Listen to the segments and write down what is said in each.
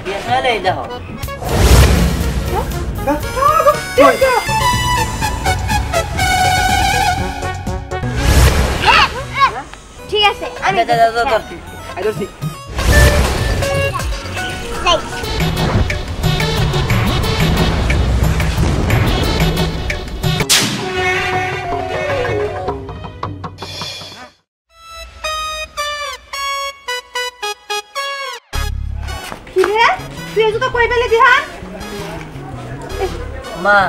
BSNL এই দেখো ঠিক আছে আমি আইদরছি মা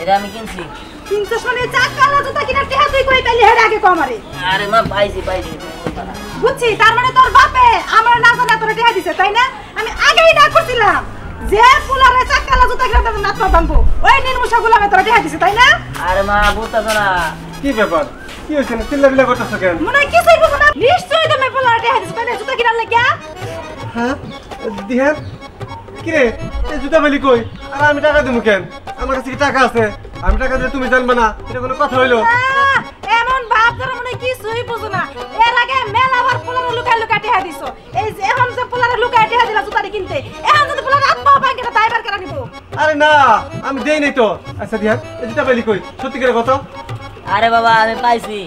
এটা আমি কিনছি। কিনছস মানে চাকালা জুতা কিনার টাকা তুই কই পাইলি হের আগে কমারে? আরে মা পাইছি বুঝছি, তার মানে তোর বাপে আমার না জানা তোর টাকা দিছে তাই না? আমি আগেই না করছিলাম যে ফুলারে চাকালা জুতা কিনার না পাবানবো ওই নির্মুষা গুলামে তোর টাকা দিছে তাই না? আরে মা বুঝতাছ না কি ব্যাপার? কি হইছে না চিল্লাবিল্লা করতেছ কেন? মনে হয় কিছুই বুঝো না। নিশ্চয়ই তুমি ফুলারে টাকা দিছ তাই না জুতা কিনার লাগিয়া? হ্যাঁ দিহান কি রে এই জুতা বেলি কই? আর আমি টাকা দেবো কেন? আমার কাছে কি টাকা আছে? আমি টাকা দিলে তুমি জানবে না, এটা কোনো কথা হইলো? এমন ভাব ধরে মনে হয় কিছুই বুঝো না। এর আগে মেলা বার ফুলারে লুকাই লুকাই টাকা দিছো। এই যে এখন যে ফুলারে লুকাই টাকা দিলা জুতাটি কিনতে, এখন যদি ফুলারে আত্মা ব্যাংকে দায়বার করে নিব। আরে না আমি দেই নাই তো। আচ্ছা দিহান এই জুতা বেলি কই? সত্যি করে কত? আরে বাবা আমি পাইছি,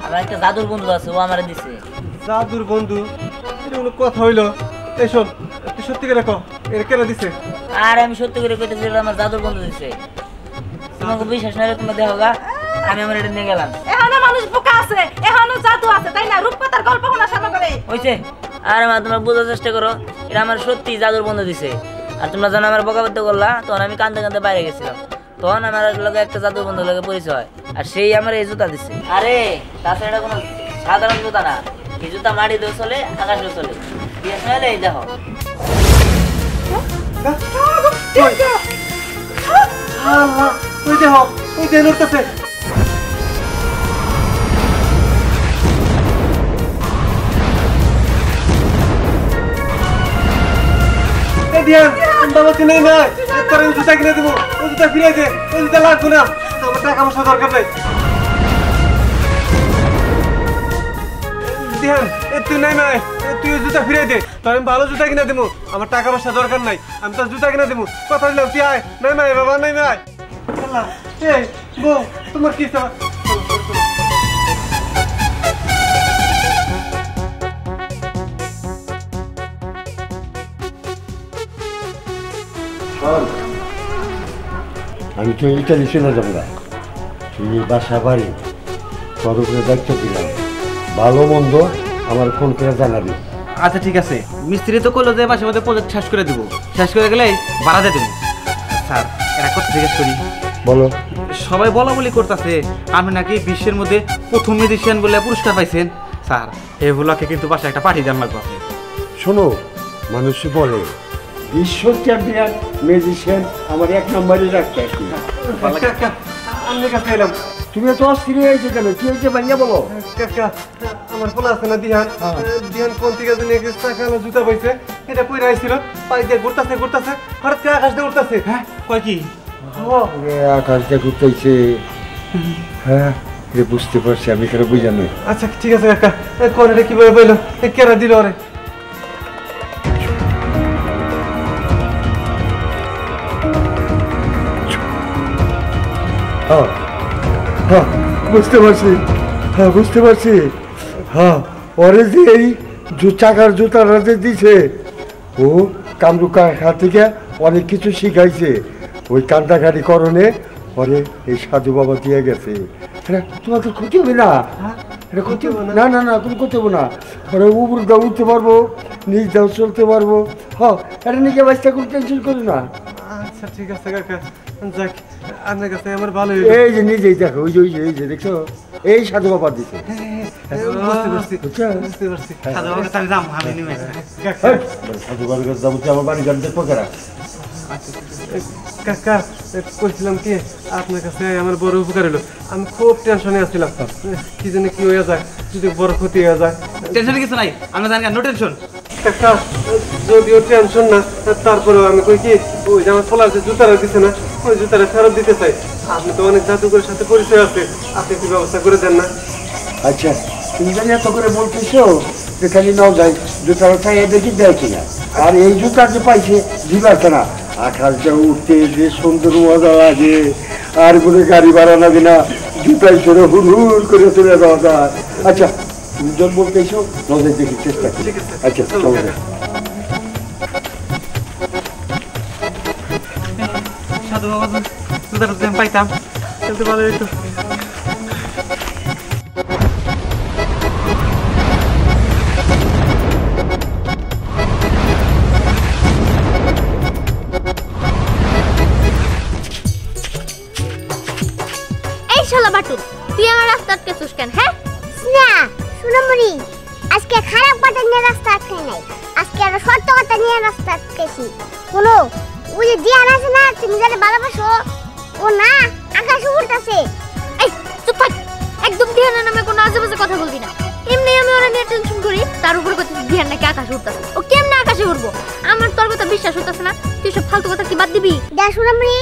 আমার একটা জাদুর বন্ধু আছে ও আমারে দিছে। জাদুর বন্ধু? এটা কোনো কথা হইলো? এই শোন তুই সত্যি করে কো এর কেন দিছে? আর আমি সত্যি করে কইতেছি এটা আমার জাদুর বন্ধু দিছে। তোমাকে বিশ্বাস না হলে তুমি দেখো গা, আমি আমার এটা নিয়ে গেলাম। এখনো মানুষ বোকা আছে, এখনো জাদু আছে তাই না? রূপকথার গল্প শোনা সামনে করে হইছে। আরে মা তোমরা বোঝার চেষ্টা করো, এটা আমার সত্যি জাদুর বন্ধু দিছে। আর তোমরা জানো আমার বকাবদ্ধ করলা, তখন আমি কান্দে কান্দে বাইরে গেছিলাম, তখন আমার লগে একটা জাদুর বন্ধুর লগে পরিচয়, আর সেই আমার এই জুতা দিছে। আরে তাছাড়া এটা কোনো সাধারণ জুতা না, এই জুতা মাটিতেও চলে আকাশেও চলে। বিএসএনএল এই দেখো। ওই দেখো ওই দেহ নড়তেছে। বাবা কিনে নাই তোর জুতা কিনে দেবো, ওই জুতা ফিরে দে, ওই জুতা লাগবো না, আমার টাকা পয়সা দরকার নাই। ধ্যান তুই নাই নাই তুই ওই জুতা ফিরে দে, তোর আমি ভালো জুতা কিনে দেবো, আমার টাকা পয়সা দরকার নাই, আমি তোর জুতা কিনে দেবো। কথা দিলাম তুই আয়। নাই নাই বাবা নাই নাই। এই বউ তোমার কি আমি তো ইটালি চলে যাবো না, তুই বাসা বাড়ি তোর উপরে দায়িত্ব দিলাম, ভালো মন্দ আমার ফোন করে জানাবি। আচ্ছা ঠিক আছে, মিস্ত্রি তো করলো যে মাসে মধ্যে প্রজেক্ট শেষ করে দিব, শেষ করে গেলে ভাড়া দিয়ে দেবো। স্যার এটা কথা জিজ্ঞেস করি, বলো। সবাই বলা বলি করতেছে আপনি নাকি বিশ্বের মধ্যে প্রথম মিউজিশিয়ান বলে পুরস্কার পাইছেন। স্যার এগুলোকে কিন্তু বাসায় একটা পাঠিয়ে দেন লাগবে আপনি। শোনো, মানুষ বলে বিশ্ব চ্যাম্পিয়ন মিউজিশিয়ান আমার এক নম্বরে রাখতে। আমি কাছে এলাম, তুমি তো অস্থির হয়েছো কেন? কি হয়েছে ভাইয়া বলো। আমার ফোন আছে না দিহান, দিহান কোন থেকে জানি চাকালো জুতা পাইছে, এটা পরে আইছিল, পাই দিয়ে ঘুরতেছে ঘুরতেছে হঠাৎ করে আকাশ দিয়ে উঠতেছে। হ্যাঁ কয় কি? আকাশ দিয়ে ঘুরতেছে। হ্যাঁ বুঝতে পারছি, আমি কেন বুঝানো। আচ্ছা ঠিক আছে কাকা, কোন এটা কিভাবে পাইলো, কেরা দিল ওরে? হ্যাঁ বুঝতে পারছি, হ্যাঁ বুঝতে পারছি। হ্যাঁ ওরে যে এই চাকার জুতাটা যে দিছে, ও কামরু কাকা থেকে অনেক কিছু শিখাইছে, ওই কান্দাকাটি করণে ওরে এই সাধু বাবা দিয়ে গেছে। তোমার তো ক্ষতি হবে না, এটা ক্ষতি হবে না। না না কোনো ক্ষতি হবে না, ওরা উপর দাও উঠতে পারবো, নিজ দাও চলতে পারবো। হ্যাঁ এটা নিজে বাচ্চা কোনো টেনশন করি না। আচ্ছা ঠিক আছে কাকা, যাক আপনার কাছে আমার ভালো। এই যে নিজেই দেখো, ওই যে ওই যে এই যে দেখছো, এই সাধু বাবা দিছে। সাধু বাবার কাছে যাবো, আমার বাড়ি গাড়ি দেখবো কেনা। কাকা কইছিলাম কি আপনার কাছে আমার বড় উপকার হলো, আমি খুব টেনশনে আছিলাম, কি জানি কি হয়ে যায়, যদি বড় ক্ষতি হয়ে যায়। টেনশন কিছু নাই, আমরা জানি নো টেনশন। কাকা যদিও টেনশন না, তারপরেও আমি কই কি ওই যে আমার ফলার যে জুতারা দিছে না, ওই জুতারা ফেরত দিতে চাই। আপনি তো অনেক জাদুকরের সাথে পরিচয় আছে, আপনি কি ব্যবস্থা করে দেন না? আচ্ছা তুমি জানি এত করে বলতেছো, খালি নাও যাই জুতারা খাইয়ে দেখি দেয় কিনা। আর এই জুতা যে পাইছে দিবাছে না, আকাশটা উঠতে যে সুন্দর মজা লাগে, আর কোনো গাড়ি ভাড়া লাগে না, জুতায় চড়ে হুড় হুড় করে চলে যাওয়া যায়। আচ্ছা তুমি যখন বলতে এসো নজর দেখি চেষ্টা করি। আচ্ছা চলো। সাধু বাবা জুতাটা যদি আমি পাইতাম চলতে ভালো হইতো। এই শালা বাটু, তুই আমার রাস্তা আটকেছিস কেন? হ্যাঁ না সোনামণি, আজকে খারাপ কথা নিয়ে রাস্তা আটকাই নাই, আজকে আমরা সত্য কথা নিয়ে রাস্তা আটকেছি। শোনো, ওই যে দিয়ান আছে না, তুমি যারা ভালোবাসো, ও না আকাশে উড়তাছে। এই চুপ থাক, একদম দিয়ানের নামে কোনো আজেবাজে কথা বলবি না। এমনি আমি ওরা নিয়ে টেনশন করি, তার উপর কথা দিয়ান নাকি আকাশে উড়তাছে। ও কেমনে আকাশে উড়বো? আমার তোর কথা বিশ্বাস হইতাছে না, তুই সব ফালতু কথা কি বাদ দিবি? দেখ সোনামণি,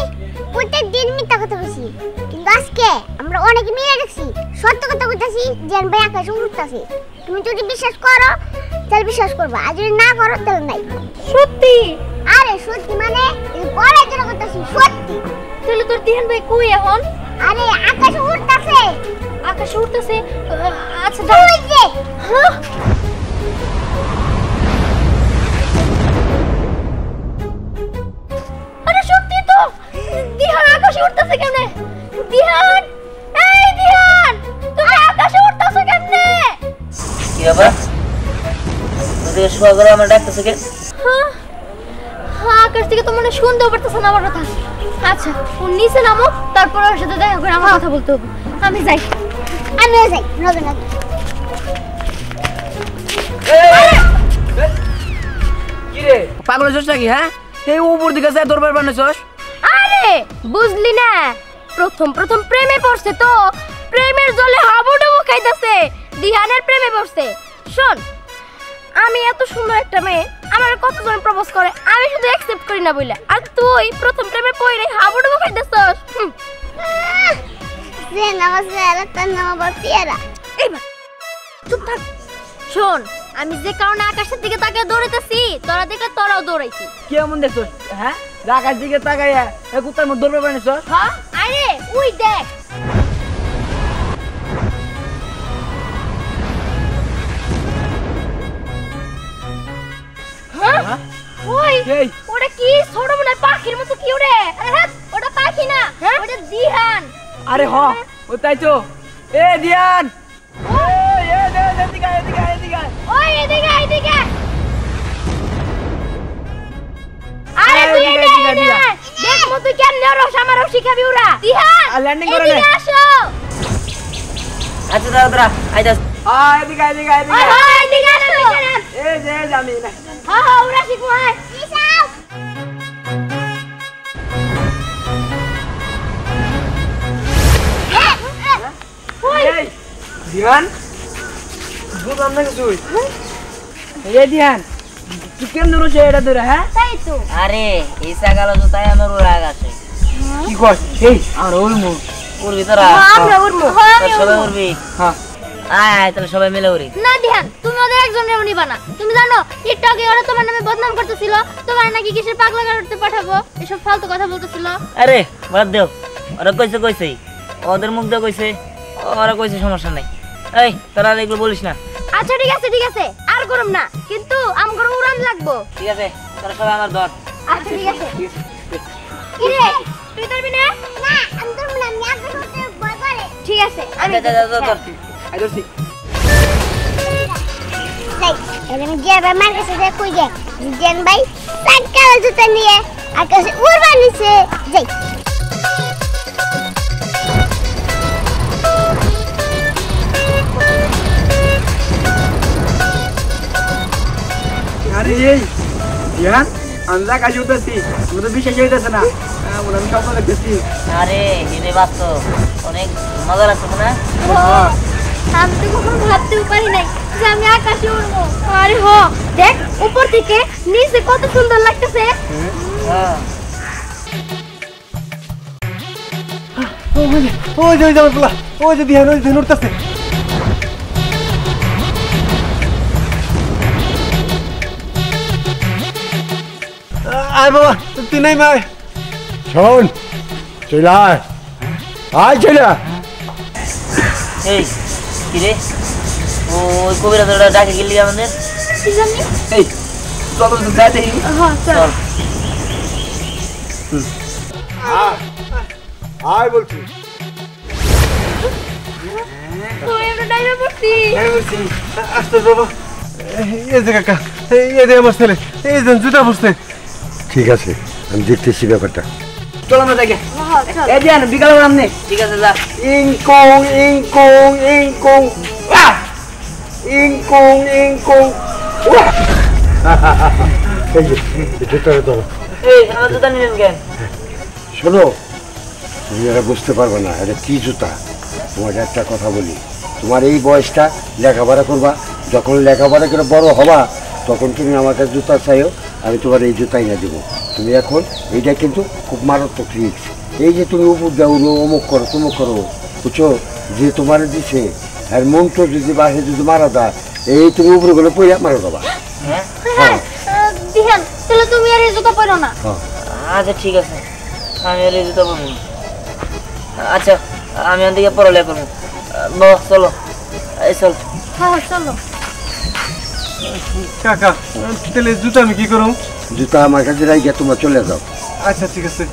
প্রত্যেক দিন মিথ্যা কথা বলছি, কিন্তু আজকে আমরা অনেক মিলে দেখছি সত্য কথা বলতেছি, দিয়ান ভাই আকাশে উড়তাছে। তুমি যদি বিশ্বাস করো তাহলে বিশ্বাস করবা, আর যদি না করো তাহলে নাই। সত্যি? আরে সত্যি মানে এই পড়ার জন্য করতেছি, সত্যি। তাহলে তোর দিহান ভাই কই এখন? আরে আকাশে উড়তাছে। আকাশে উড়তাছে? আচ্ছা দাও। ওই যে হ্যাঁ, আরে সত্যি তো, দিহান আকাশে উড়তাছে কেমনে? দিহান, এই দিহান, তুমি আকাশে উড়তাছো কেমনে? কি ব্যাপার? তোদের শোয়া করে আমার ডাকতেছে কে? হ্যাঁ, আকাশ থেকে তো মনে শুনতেও পারতেছে না আমার কথা। আচ্ছা ও নিচে নামো, তারপর ওর সাথে দেখা করে আমার কথা বলতে হবে। আমি যাই, আমিও যাই। নবে না কি রে পাগল হইছস নাকি? হ্যাঁ, এই উপর দিকে যায় দরবার বানাইছস? আরে বুঝলি না, প্রথম প্রথম প্রেমে পড়ছে তো, প্রেমের জলে হাবুডুবু খাইতেছে, দিহানের প্রেমে পড়ছে। শোন, আমি এত সুন্দর একটা মেয়ে, আমার কতজন প্রপোজ করে, আমি শুধু অ্যাকসেপ্ট করি না বইলা, আর তুই প্রথম প্রেমে পড়ে হাবুডুবু খাইতেছস। যে নমস্কার তার নাম বটিয়ারা। এইবার চুপ থাক। শোন, আমি যে কারণে আকাশের দিকে তাকিয়ে দৌড়াইতেছি, তোরা দেখলে তোরাও দৌড়াইছি। কেমন দেখছস? হ্যাঁ, আকাশ দিকে তাকাইয়া এই কুত্তার মধ্যে দরবার বানাইছস? হ্যাঁ, আরে ওই দেখ। হ্যাঁ, ওই এই ওটা কি ছোট মনে পাখির মতো কি ওরে? হ্যাঁ, ওটা পাখি না, ওটা দিহান। আরে হ, ও তাই তো। এ দিয়ান, ওই এ দে এদিকে আয়, এদিকে আয়, এদিকে আয়। ওই এদিকে এদিকে। আরে তুই এদিকে, এদিকে এদিকে, এদিকে। দেখ মো তুই কেমনে রস আমারও শিখাবি ওরা। দিহান আর ল্যান্ডিং করে এদিকে নে। আসো। আচ্ছা দাঁড়া আইতাস। এদিকে এদিকে এদিকে। ওই হয় এদিকে আসো। এই যে আমি না। হ্যাঁ হ্যাঁ, ওরা শিখবো। হয় ইসাও। ওই এই দিয়ান, বুঝলাম না কিছুই। এই দিয়ান, তুই কেমন রয়েছে এটা ধরে? হ্যাঁ তাই তো। আরে এই সাগালো তো তাই আমার ওর আগ আছে। কি কর? এই আর উড়মু উড়বি তোরা? আমরা উড়বো। তোর সবাই উড়বি? হ্যাঁ আয় আয় তাহলে সবাই মিলে উড়ি। না দিহান, তুমি ওদের একজনের নিবা না। তুমি জানো টিকটকে ওরা তোমার নামে বদনাম করতেছিল, তোমার নাকি কিসের পাগলা করতে পাঠাবো, এসব ফালতু কথা বলতেছিল। আরে বাদ দেও, ওরা কইছেই, ওদের মুখ দিয়ে কইছে, ওরা কইছে সমস্যা নাই। এই তোরা আর এগুলো বলিস না। আচ্ছা ঠিক আছে, আর গরম না, কিন্তু আম গরম উড়ান লাগবো। ঠিক আছে, তোরা সবাই আমার ধর। আচ্ছা ঠিক আছে। কি রে, তুই ধরবি না? না আমি ধরবো না, আমি আগে ধরতে ভয় করে। ঠিক আছে আমি ধর। আই ধরছি। যাই, আমি যাবে মার কাছে যাই, কই যায় জিয়ান ভাই সাইকেল জুতা নিয়ে আকাশে উড়বা নিছে। যাই। আরে এই দিয়ান, আমি যা কাজ করতেছি আমার তো বিশ্বাস হইতেছে না। আমি স্বপ্ন দেখতেছি। আরে এনে বাস্তব অনেক মজা লাগছে না? আমি তো কখনো ভাবতেও পারি নাই যে আমি আকাশে উড়বো। আরে হ, দেখ উপর থেকে নিচে কত সুন্দর লাগতেছে। হ্যাঁ ওই যে আমার পোলা, ওই যে দিহান, ওই যে উঠতেছে। আয় বাবা তুই নাই আয় শোন চলে আয় আয় চলে আয়। এই কি রে ওই কবিরাজটা ডাকে গেলি আমাদের কি জানি এই চল তো যাই দেখি হ্যাঁ চল চল আয় বলছি ওই আমরা ডাইভে পড়ছি আসতে বাবা এই যে কাকা এই যে আমার ছেলে এই যে জুতা বসতে ঠিক আছে আমি দেখতেছি ব্যাপারটা। চল আমরা যাই হ্যাঁ চল এই দিন বিকাল সামনে ঠিক আছে যা ইংকুং ইংকুং ইংকুং ইংকুং ইংকুং এই যে জুতাটা ধরো। এই আমার জুতা নিলেন কেন শোনো তুমি এরা বুঝতে পারবে না এটা কি জুতা। তোমার একটা কথা বলি, তোমার এই বয়সটা লেখাপড়া করবা, যখন লেখাপড়া করে বড় হবা তখন তুমি আমার কাছে জুতা চাইও, আমি তোমার এই জুতাই না দেবো। তুমি এখন এইটা কিন্তু খুব মারাত্মক রিস্ক। এই যে তুমি উপর দাও অমুক করো তমুক করো, বুঝছো, যে তোমার দিছে আর মন্ত্র যদি বাসে যদি মারা দেয় এই তুমি উপরে গেলে পড়ে মারা দেবা। হ্যাঁ হ্যাঁ দিহান তাহলে তুমি আর এই জুতা পরো না হ্যাঁ আচ্ছা ঠিক আছে আমি আর এই জুতা পরবো না। আচ্ছা আমি ওদিকে পড়ালেখা করবো বাবা চলো এই চল হ্যাঁ চলো কাকা তাহলে জুতা আমি কি করুম জুতা আমার কাছে রাইগে তোমরা চলে যাও। আচ্ছা ঠিক আছে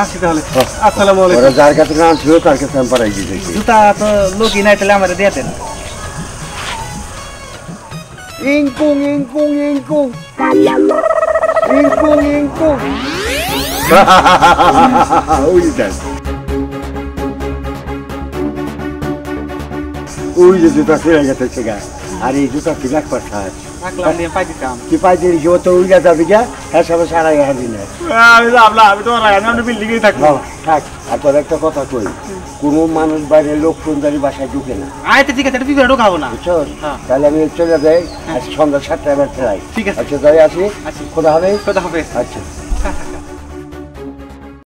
আসি তাহলে আসসালামু ওরা আলাইকুম যার কাছে না ছিল তার কাছে আমি পাঠাই দিয়েছি। জুতা তো লোকই নাই, তাহলে আমার দিয়ে দেন। ইংকুং ইংকুং ইংকুং ইংকুং ইংকুং ওই দেখ ওই যে জুতা ফিরে গেছে সেগা, আর এই জুতা কি রাখবার থাক থাকলাম দিয়ে পাই দিতাম। কি পাই দিলি যে তো উইলা যাবি গা হ্যাঁ সবাই সারাই হাবি না। আমি ভাবলাম আমি তোমার আমি বিল্ডিংয়ে থাকবো। থাক আর তোর একটা কথা কই, কোনো মানুষ বাইরে লোক ফোনদারি বাসায় ঢুকে না, আচ্ছা ঠিক আছে, এটা পিছনে ঢোকাবো না। বুঝছো? হ্যাঁ। তাহলে আমি চলে যাই আজ সন্ধ্যা 7টায় আবার ফেরাই। ঠিক আছে। আচ্ছা যাই আসি, আচ্ছা। খোদা হবে। কথা হবে। আচ্ছা